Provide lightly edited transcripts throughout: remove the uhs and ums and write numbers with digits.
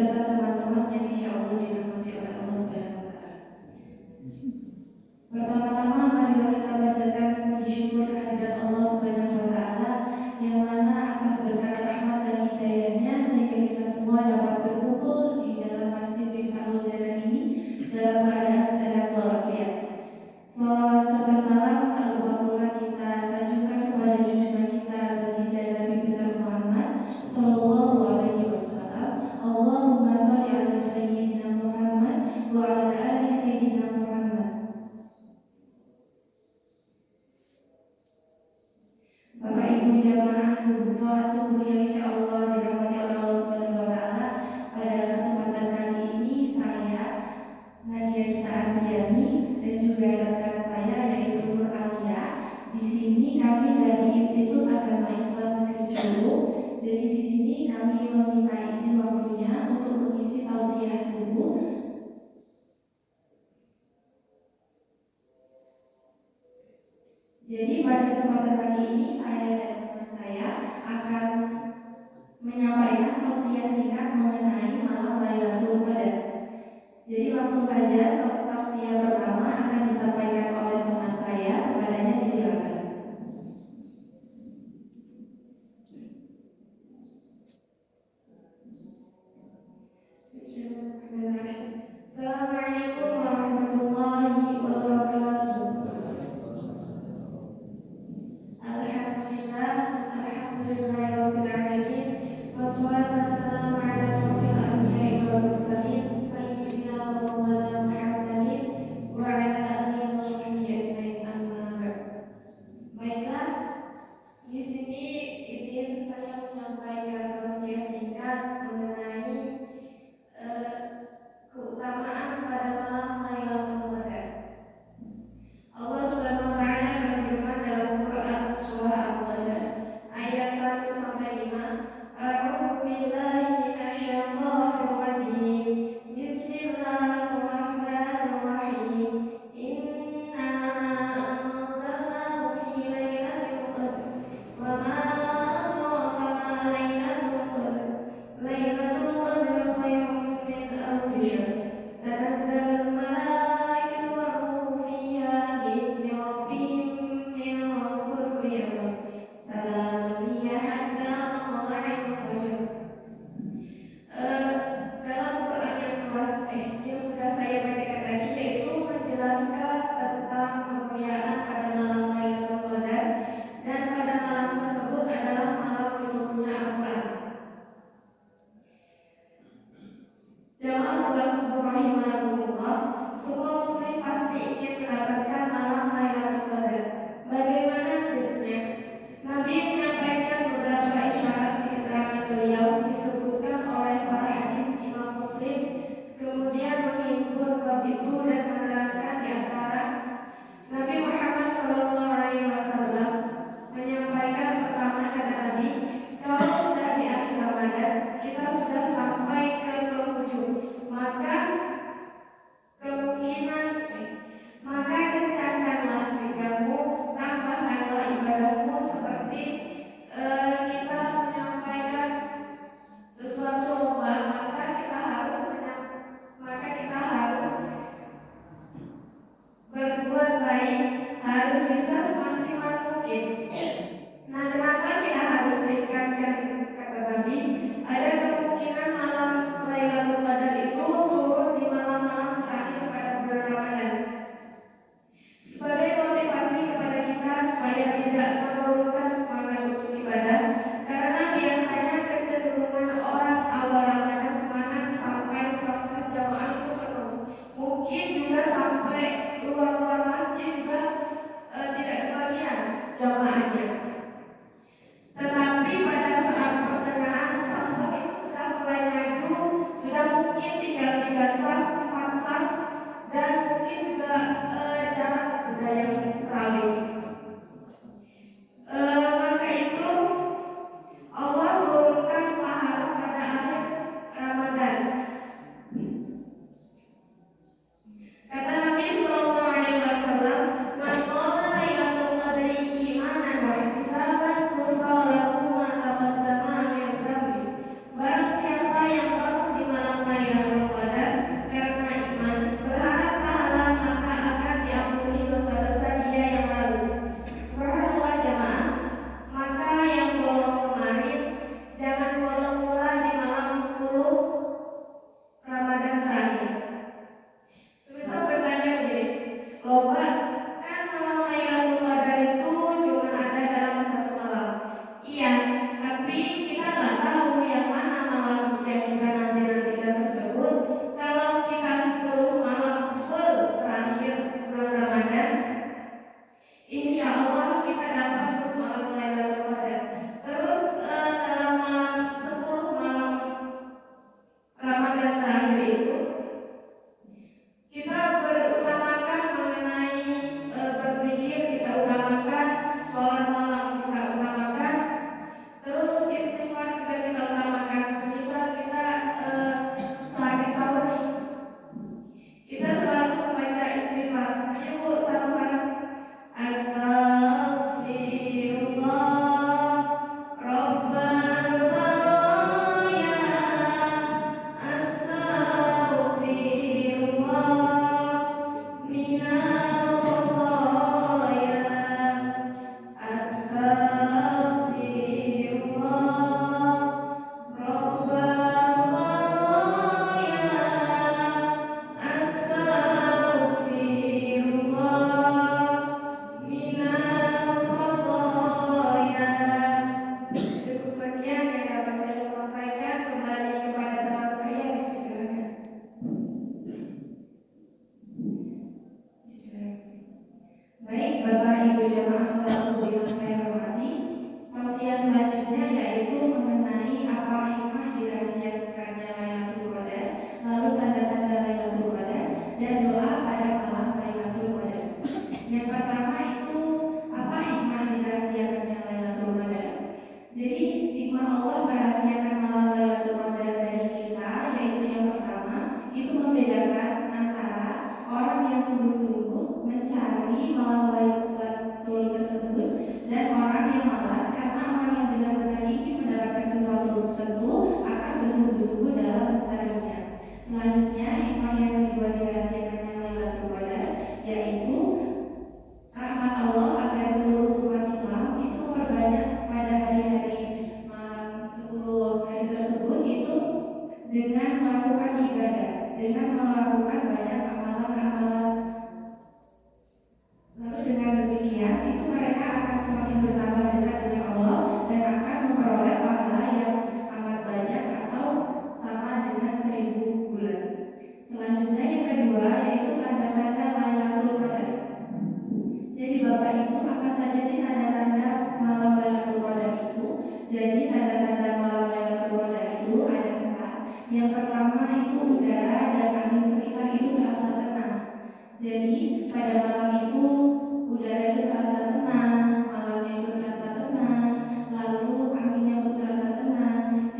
beserta teman-teman yang insya Allah dirahmati oleh Allah Subhanahu wa Ta'ala. Pertama-tama marilah kita panjatkan puji syukur kehadirat Allah Subhanahu wa Ta'ala yang mana atas berkat rahmat dan hidayahnya sehingga kita semua dapat berkumpul di dalam Masjid Miftahul Jannah ini dalam keadaan sehat walafiat. Salawat serta salam tak lupa pula kita sanjungkan kepada junjungan kita baginda Nabi besar Muhammad Sallallahu Alaihi Wasallam. Allahumma sholli ala Sayyidina Muhammad wa ala ali Sayyidina Muhammad. Bapak Ibu jamaah sholat subuh yang insya Allah dirahmati oleh Allah Subhanahu wa Ta'ala, pada kesempatan kali ini saya Nadia Gita Andriani dan juga rekan saya yaitu Nur Alia. Di sini kami dari Institut Agama Islam Negeri Jolo. Jadi di sini kami meminta izin waktunya untuk mengisi tausiah subuh. Jadi pada kesempatan kali ini saya dan teman saya akan menyampaikan tausiah singkat mengenai malam Lailatul Qadar. Jadi langsung saja tausiah pertama akan disampaikan oleh teman saya, kepadanya disilakan. Bismillahirrahmanirrahim. Assalamualaikum warahmatullahi wabarakatuh. Alhamdulillahirabbil alamin. Wassalatu wassalamu ala asyrofil anbiya'i wal mursalin sayyidina wa maulana Muhammadin wa ala alihi wa sahbihi ajmain, amma ba'd. Baiklah, di sini izin saya menyampaikan tausiah singkat mengenai keutamaan pada malam Lailatul Qadar. dan terakhir itu kita berutamakan mengenai berzikir, kita utamakan sholat malam, kita utamakan, terus istighfar juga kita utamakan. Semisal kita selagi sahur nih, kita selalu membaca istighfar. Ayo Bu, sama-sama. Astaghfirullah Rabbal baraya, astaghfirullah minal khataya, astaghfirullah Rabbal baraya, astaghfirullah minal khataya. Cukup sekian yang dapat saya sampaikan. Kembali kepada teman saya, silakan. Baik, Bapak Ibu jamaah sholat subuh yang saya hormati, tausiah selanjutnya yaitu mengenai apa hikmah dirahasiakannya Lailatul Qadar, lalu tanda-tanda Lailatul Qadar, dan doa pada malam Lailatul Qadar. Yang pertama itu apa hikmah dirahasiakannya Lailatul Qadar. Jadi hikmah Allah merahasiakan malam Lailatul Qadar dari kita, yaitu yang pertama itu membedakan antara orang yang sungguh-sungguh mencari malam Lailatul tersebut dan orang yang malas, karena orang yang benar-benar ingin mendapatkan sesuatu tertentu akan bersungguh-sungguh dalam mencarinya. Selanjutnya hikmah yang kedua dirahasiakannya Lailatul Qadar yaitu rahmat Allah agar seluruh umat Islam itu memperbanyak pada hari-hari malam 10 hari tersebut itu dengan melakukan ibadah, dengan melakukan banyak amalan-amalan. Lalu dengan demikian itu mereka akan semakin bertambah dekat dengan Allah dan akan memperoleh pahala yang amat banyak atau sama dengan 1000 bulan. Selanjutnya yang kedua yaitu tanda-tanda Lailatul Qadar. Jadi Bapak Ibu, apa saja sih tanda-tanda malam Lailatul Qadar itu? Jadi tanda-tanda malam Lailatul Qadar itu ada 4. Yang pertama itu udara dan angin sekitar itu terasa tenang. Jadi pada malam itu udara itu terasa tenang, malamnya itu terasa tenang, lalu anginnya pun terasa tenang.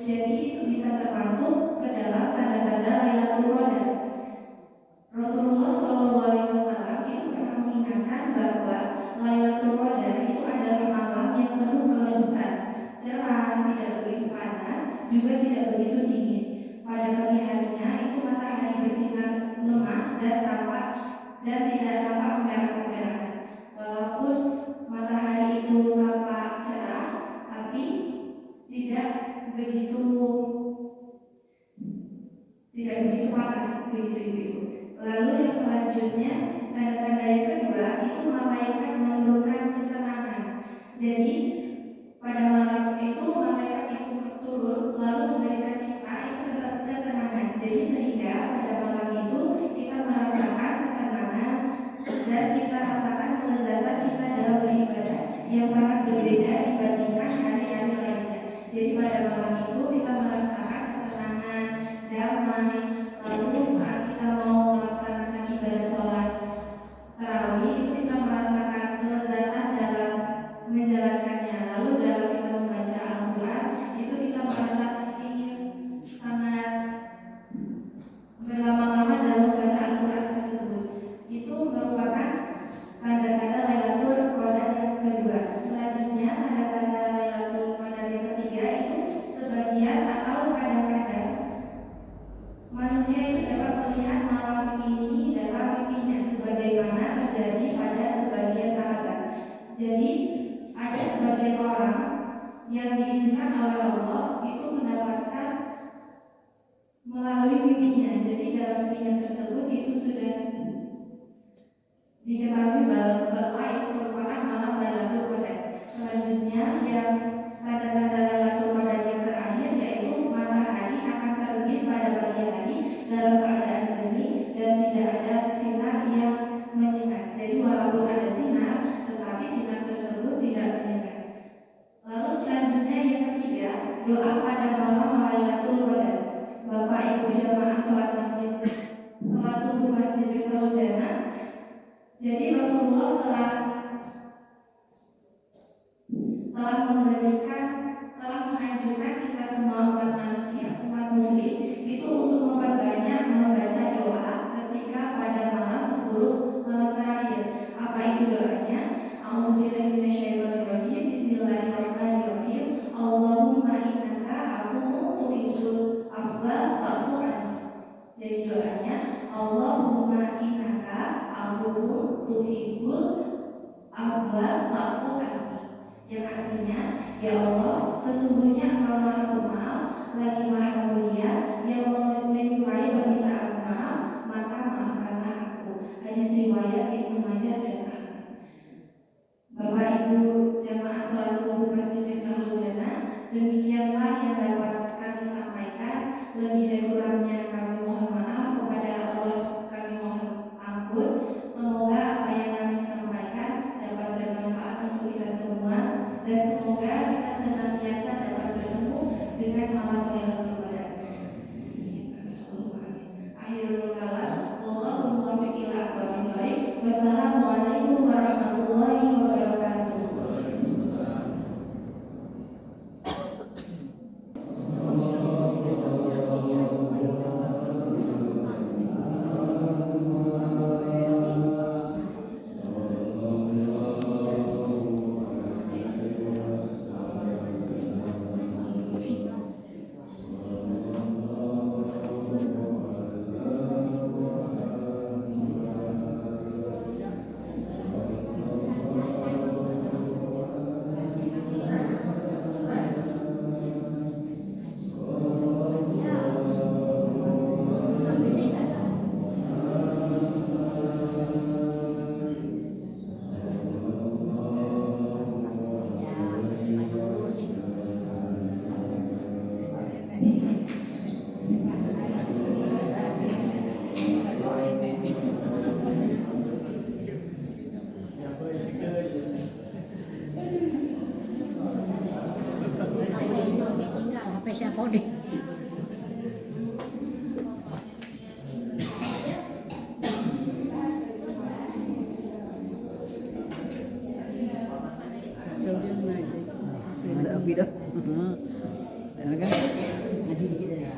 Jadi itu bisa termasuk ke dalam tanda-tanda Lailatul Qadar. Rasulullah SAW itu pernah mengingatkan bahwa Lailatul Qadar itu adalah malam yang penuh kelembutan, cerah, tidak begitu panas, juga tidak begitu dingin. Pada pagi harinya itu matahari bersinar lemah dan tidak tampak kemerah-kemerahan. Walaupun matahari itu tampak cerah, tapi tidak begitu panas, begitu Ibu. Lalu yang selanjutnya tanda-tanda yang kedua itu malaikat menurunkan ketenangan. Jadi pada malam itu malaikat itu turun lalu memberikan kita itu ketenangan. Jadi sehingga pada malam itu kita merasakan ketenangan dan kita rasakan kelezatan kita dalam beribadah yang sangat berbeda dibandingkan hari-hari lainnya. Jadi pada malam itu kita merasakan ketenangan, damai. Lalu saat kita mau melaksanakan ibadah sholat tarawih itu kita merasakan kelezatan dalam menjalankannya. Lalu dalam kita membaca Al-Quran itu kita merasa ingin sangat berlama-lama dalam membaca Al-Quran tersebut. Itu merupakan tanda-tanda Lailatul Qadar yang kedua. Selanjutnya tanda-tanda Lailatul Qadar yang ketiga itu sebagian atau kadang-kadang manusia itu dapat melihat malam ini dalam mimpinya, sebagaimana terjadi pada sebagian sahabat. Jadi ada sebagian orang yang diizinkan oleh Allah itu mendapatkan melalui mimpinya. Jadi dalam mimpinya tersebut itu sudah diketahui bahwa itu merupakan malam Lailatul Qadar. Selanjutnya yang tanda-tanda Lailatul Qadar yang terakhir yaitu matahari akan terbit pada pagi hari dalam keadaan seni dan tidak ada sinar yang menyengat. Jadi walaupun ada sinar, tetapi sinar tersebut tidak menyengat. Lalu selanjutnya yang ketiga, doa pada malam Lailatul Qadar. Bapak Ibu tuhibbul afwa fa'fu anni, yang artinya, ya Allah, sesungguhnya Engkau Maha Pemaaf lagi Maha Mulia yang menyukai permintaan maaf, maka maafkanlah aku. Hadis riwayat Ibnu Majah dan Ahmad. Bapak Ibu jamaah salat subuh Masjid Miftahul Jannah, demikianlah yang dapat kami sampaikan. Lebih dan kurangnya kami mohon maaf, kepada Allah kami mohon ampun. Semoga apa yang kami sampaikan dapat bermanfaat untuk kita semua, dan semoga kita senantiasa dapat bertemu dengan malam Lailatul Qadar. Akhirul kalam, wallahu muwaffiq ila aqwamit thoriq. Wassalamualaikum warahmatullahi wabarakatuh. Ada api dah. Ya kan? Ngaji dikit ya.